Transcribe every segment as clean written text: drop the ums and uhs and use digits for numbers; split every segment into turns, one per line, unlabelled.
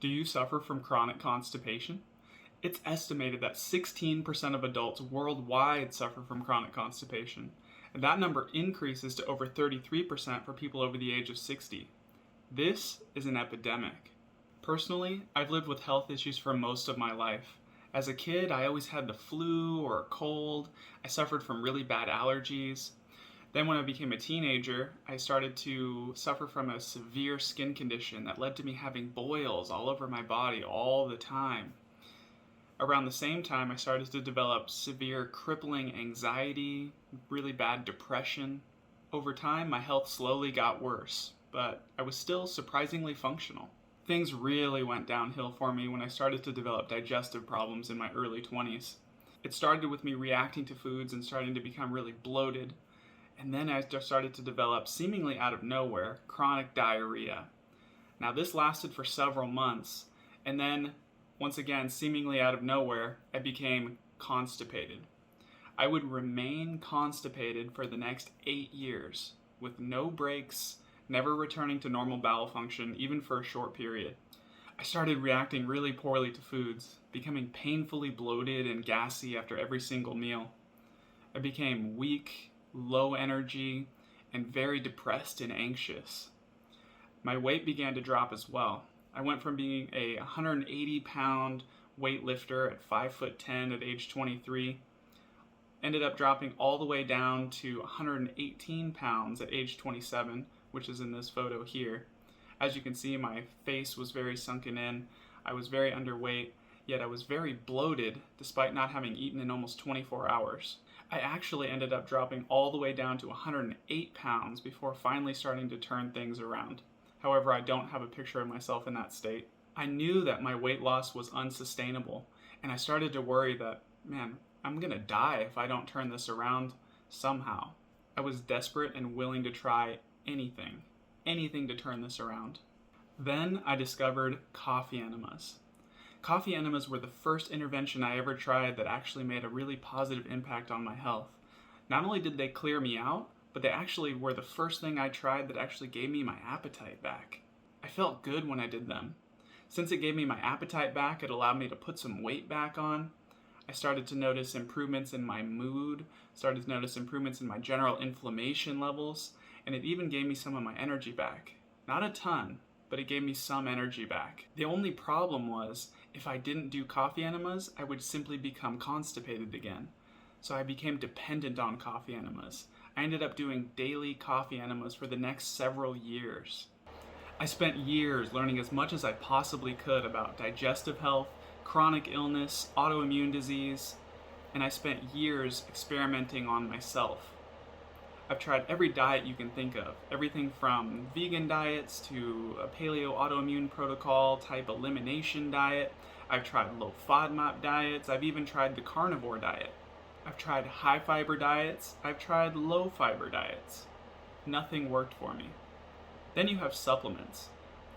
Do you suffer from chronic constipation? It's estimated that 16% of adults worldwide suffer from chronic constipation, and that number increases to over 33% for people over the age of 60. This is an epidemic. Personally, I've lived with health issues for most of my life. As a kid, I always had the flu or a cold. I suffered from really bad allergies. Then when I became a teenager, I started to suffer from a severe skin condition that led to me having boils all over my body all the time. Around the same time, I started to develop severe crippling anxiety, really bad depression. Over time, my health slowly got worse, but I was still surprisingly functional. Things really went downhill for me when I started to develop digestive problems in my early 20s. It started with me reacting to foods and starting to become really bloated. And then I started to develop, seemingly out of nowhere, chronic diarrhea. Now this lasted for several months, and then, once again, seemingly out of nowhere, I became constipated. I would remain constipated for the next 8 years, with no breaks, never returning to normal bowel function, even for a short period. I started reacting really poorly to foods, becoming painfully bloated and gassy after every single meal. I became weak, low energy, and very depressed and anxious. My weight began to drop as well. I went from being a 180-pound weightlifter at 5'10" at age 23, ended up dropping all the way down to 118 pounds at age 27, which is in this photo here. As you can see, my face was very sunken in. I was very underweight, yet I was very bloated despite not having eaten in almost 24 hours. I actually ended up dropping all the way down to 108 pounds before finally starting to turn things around. However, I don't have a picture of myself in that state. I knew that my weight loss was unsustainable, and I started to worry that, man, I'm gonna die if I don't turn this around somehow. I was desperate and willing to try anything to turn this around. Then I discovered coffee enemas. Coffee enemas were the first intervention I ever tried that actually made a really positive impact on my health. Not only did they clear me out, but they actually were the first thing I tried that actually gave me my appetite back. I felt good when I did them. Since it gave me my appetite back, it allowed me to put some weight back on. I started to notice improvements in my mood, started to notice improvements in my general inflammation levels, and it even gave me some of my energy back. Not a ton, but it gave me some energy back. The only problem was, if I didn't do coffee enemas, I would simply become constipated again. So I became dependent on coffee enemas. I ended up doing daily coffee enemas for the next several years. I spent years learning as much as I possibly could about digestive health, chronic illness, autoimmune disease, and I spent years experimenting on myself. I've tried every diet you can think of, everything from vegan diets to a paleo autoimmune protocol type elimination diet. I've tried low FODMAP diets. I've even tried the carnivore diet. I've tried high fiber diets. I've tried low fiber diets. Nothing worked for me. Then you have supplements.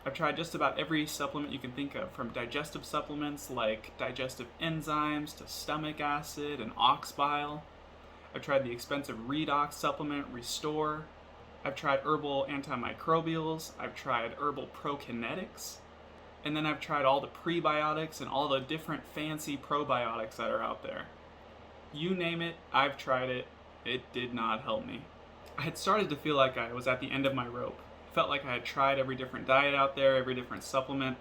I've tried just about every supplement you can think of, from digestive supplements like digestive enzymes to stomach acid and ox bile. I've tried the expensive redox supplement, Restore. I've tried herbal antimicrobials. I've tried herbal prokinetics. And then I've tried all the prebiotics and all the different fancy probiotics that are out there. You name it, I've tried it. It did not help me. I had started to feel like I was at the end of my rope. I felt like I had tried every different diet out there, every different supplement.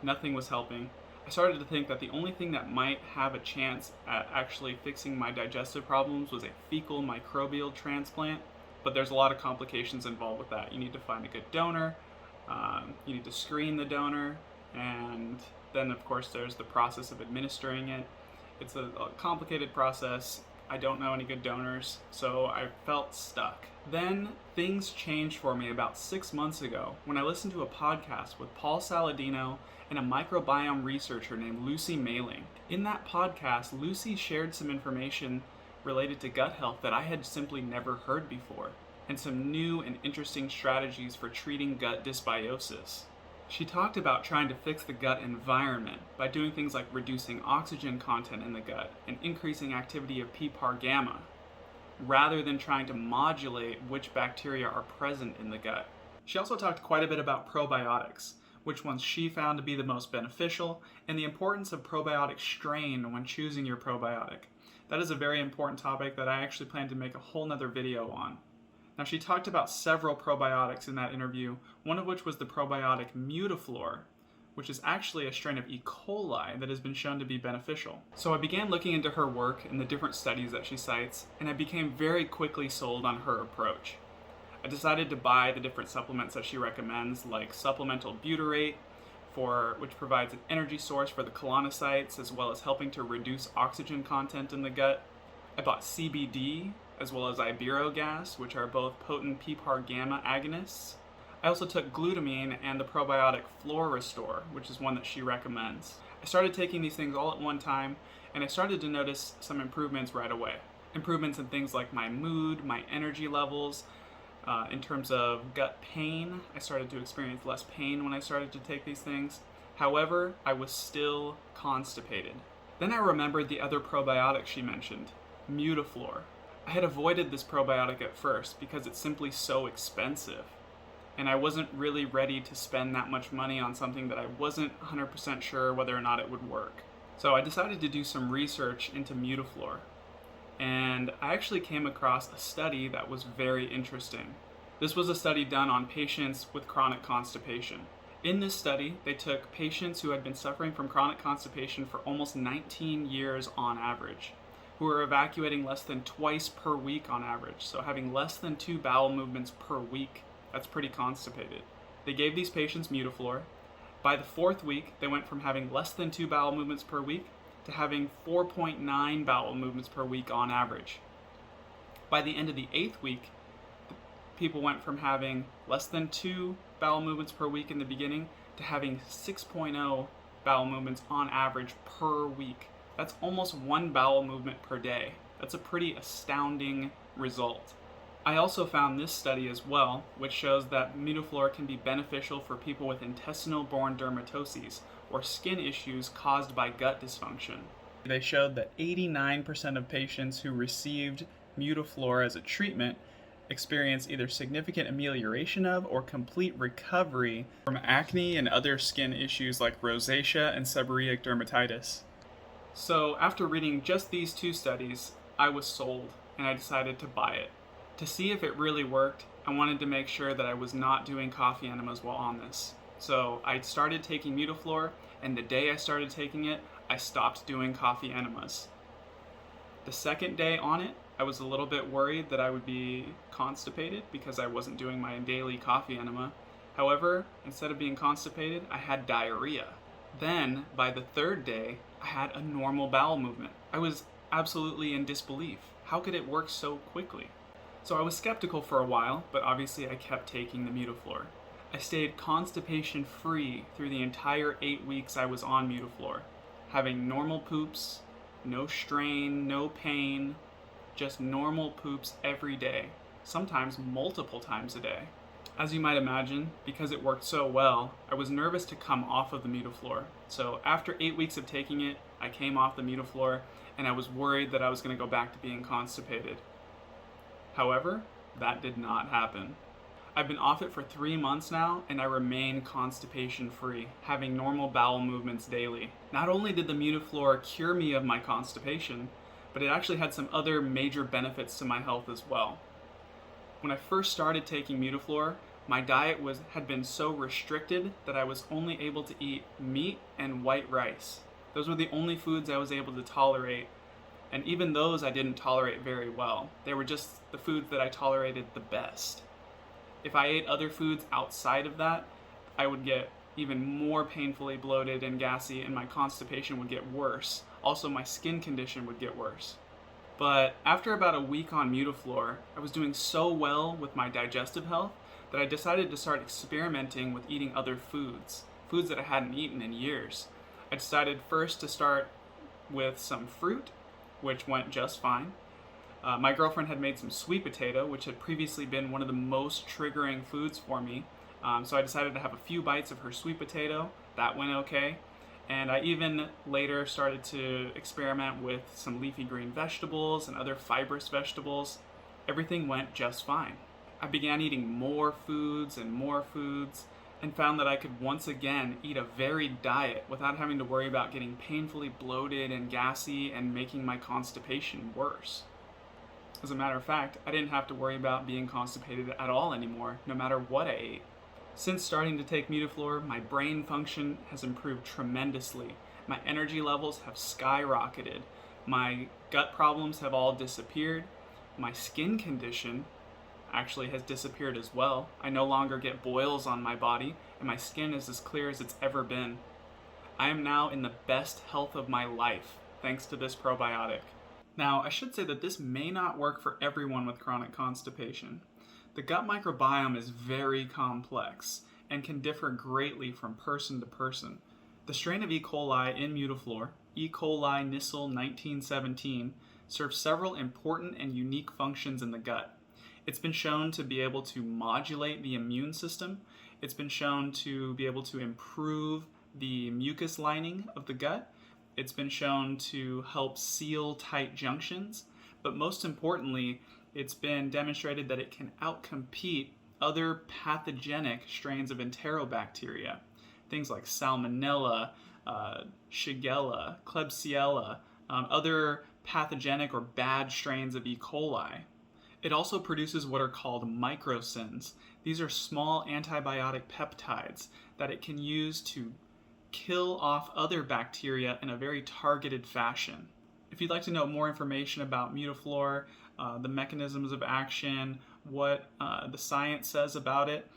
Nothing was helping. I started to think that the only thing that might have a chance at actually fixing my digestive problems was a fecal microbial transplant, but there's a lot of complications involved with that. You need to find a good donor, you need to screen the donor, and then of course there's the process of administering it. It's a complicated process. I don't know any good donors, so I felt stuck. Then things changed for me about 6 months ago when I listened to a podcast with Paul Saladino and a microbiome researcher named Lucy Mailing. In that podcast, Lucy shared some information related to gut health that I had simply never heard before, and some new and interesting strategies for treating gut dysbiosis. She talked about trying to fix the gut environment by doing things like reducing oxygen content in the gut and increasing activity of PPAR gamma, rather than trying to modulate which bacteria are present in the gut. She also talked quite a bit about probiotics, which ones she found to be the most beneficial, and the importance of probiotic strain when choosing your probiotic. That is a very important topic that I actually plan to make a whole nother video on. Now, she talked about several probiotics in that interview, one of which was the probiotic Mutiflor, which is actually a strain of E. coli that has been shown to be beneficial. So I began looking into her work and the different studies that she cites, and I became very quickly sold on her approach. I decided to buy the different supplements that she recommends, like supplemental butyrate, which provides an energy source for the colonocytes, as well as helping to reduce oxygen content in the gut. I bought CBD, as well as iburogas, which are both potent PPAR gamma agonists. I also took glutamine and the probiotic Flora Restore, which is one that she recommends. I started taking these things all at one time, and I started to notice some improvements right away. Improvements in things like my mood, my energy levels. In terms of gut pain, I started to experience less pain when I started to take these things. However, I was still constipated. Then I remembered the other probiotic she mentioned, Mutiflor. I had avoided this probiotic at first because it's simply so expensive, and I wasn't really ready to spend that much money on something that I wasn't 100% sure whether or not it would work. So I decided to do some research into Mutiflor, and I actually came across a study that was very interesting. This was a study done on patients with chronic constipation. In this study, they took patients who had been suffering from chronic constipation for almost 19 years on average, who were evacuating less than twice per week on average, so having less than 2 bowel movements per week. That's pretty constipated. They gave these patients Mutiflor. By the 4th week, they went from having less than 2 bowel movements per week to having 4.9 bowel movements per week on average. By the end of the 8th week, people went from having less than 2 bowel movements per week in the beginning to having 6.0 bowel movements on average per week. That's almost 1 bowel movement per day. That's a pretty astounding result. I also found this study as well, which shows that Mutiflor can be beneficial for people with intestinal-borne dermatoses, or skin issues caused by gut dysfunction. They showed that 89% of patients who received Mutiflor as a treatment experienced either significant amelioration of or complete recovery from acne and other skin issues like rosacea and seborrheic dermatitis. So after reading just these 2 studies, I was sold, and I decided to buy it. To see if it really worked, I wanted to make sure that I was not doing coffee enemas while on this. So I started taking Mutiflor, and the day I started taking it, I stopped doing coffee enemas. The second day on it, I was a little bit worried that I would be constipated because I wasn't doing my daily coffee enema. However, instead of being constipated, I had diarrhea. Then, by the 3rd day, I had a normal bowel movement. I was absolutely in disbelief. How could it work so quickly? So I was skeptical for a while, but obviously I kept taking the Mutiflor. I stayed constipation free through the entire 8 weeks I was on Mutiflor, having normal poops, no strain, no pain, just normal poops every day, sometimes multiple times a day. As you might imagine, because it worked so well, I was nervous to come off of the Mutiflor. So after 8 weeks of taking it, I came off the Mutiflor, and I was worried that I was going to go back to being constipated. However, that did not happen. I've been off it for 3 months now, and I remain constipation free, having normal bowel movements daily. Not only did the Mutiflor cure me of my constipation, but it actually had some other major benefits to my health as well. When I first started taking Mutiflor, my diet had been so restricted that I was only able to eat meat and white rice. Those were the only foods I was able to tolerate, and even those I didn't tolerate very well. They were just the foods that I tolerated the best. If I ate other foods outside of that, I would get even more painfully bloated and gassy, and my constipation would get worse. Also, my skin condition would get worse. But after about a week on Mutiflor, I was doing so well with my digestive health that I decided to start experimenting with eating other foods that I hadn't eaten in years. I decided first to start with some fruit, which went just fine. My girlfriend had made some sweet potato, which had previously been one of the most triggering foods for me. So I decided to have a few bites of her sweet potato. That went okay. And I even later started to experiment with some leafy green vegetables and other fibrous vegetables. Everything went just fine. I began eating more foods, and found that I could once again eat a varied diet without having to worry about getting painfully bloated and gassy and making my constipation worse. As a matter of fact, I didn't have to worry about being constipated at all anymore, no matter what I ate. Since starting to take Mutiflor, my brain function has improved tremendously. My energy levels have skyrocketed. My gut problems have all disappeared. My skin condition actually has disappeared as well. I no longer get boils on my body, and my skin is as clear as it's ever been. I am now in the best health of my life, thanks to this probiotic. Now, I should say that this may not work for everyone with chronic constipation. The gut microbiome is very complex and can differ greatly from person to person. The strain of E. coli in Mutiflor, E. Coli Nissle 1917, serves several important and unique functions in the gut. It's been shown to be able to modulate the immune system. It's been shown to be able to improve the mucus lining of the gut. It's been shown to help seal tight junctions, but most importantly, it's been demonstrated that it can outcompete other pathogenic strains of enterobacteria, things like Salmonella, Shigella, Klebsiella, other pathogenic or bad strains of E. coli. It also produces what are called microsins. These are small antibiotic peptides that it can use to kill off other bacteria in a very targeted fashion. If you'd like to know more information about Mutiflor, the mechanisms of action, what the science says about it,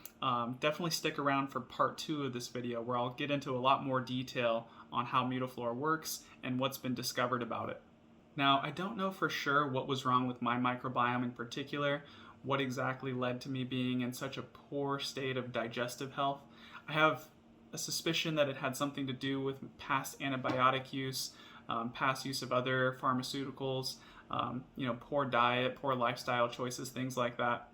definitely stick around for part 2 of this video, where I'll get into a lot more detail on how Mutiflor works and what's been discovered about it. Now, I don't know for sure what was wrong with my microbiome in particular, what exactly led to me being in such a poor state of digestive health. I have a suspicion that it had something to do with past antibiotic use, past use of other pharmaceuticals, poor diet, poor lifestyle choices, things like that.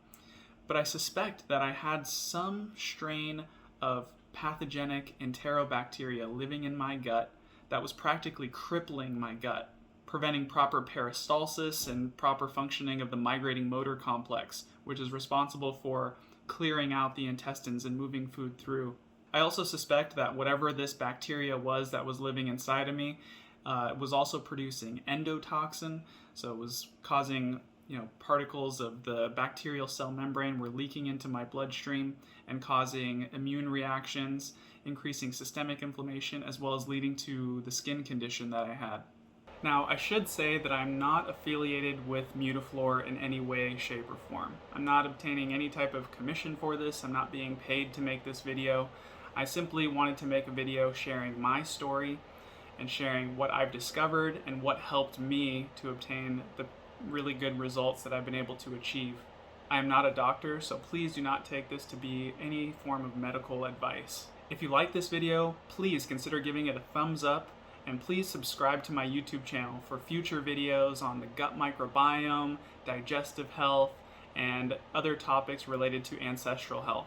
But I suspect that I had some strain of pathogenic enterobacteria living in my gut that was practically crippling my gut, preventing proper peristalsis and proper functioning of the migrating motor complex, which is responsible for clearing out the intestines and moving food through. I also suspect that whatever this bacteria was that was living inside of me was also producing endotoxin, so it was causing particles of the bacterial cell membrane were leaking into my bloodstream and causing immune reactions, increasing systemic inflammation, as well as leading to the skin condition that I had. Now, I should say that I'm not affiliated with Mutiflor in any way, shape, or form. I'm not obtaining any type of commission for this. I'm not being paid to make this video. I simply wanted to make a video sharing my story and sharing what I've discovered and what helped me to obtain the really good results that I've been able to achieve. I am not a doctor, so please do not take this to be any form of medical advice. If you like this video, please consider giving it a thumbs up, and please subscribe to my YouTube channel for future videos on the gut microbiome, digestive health, and other topics related to ancestral health.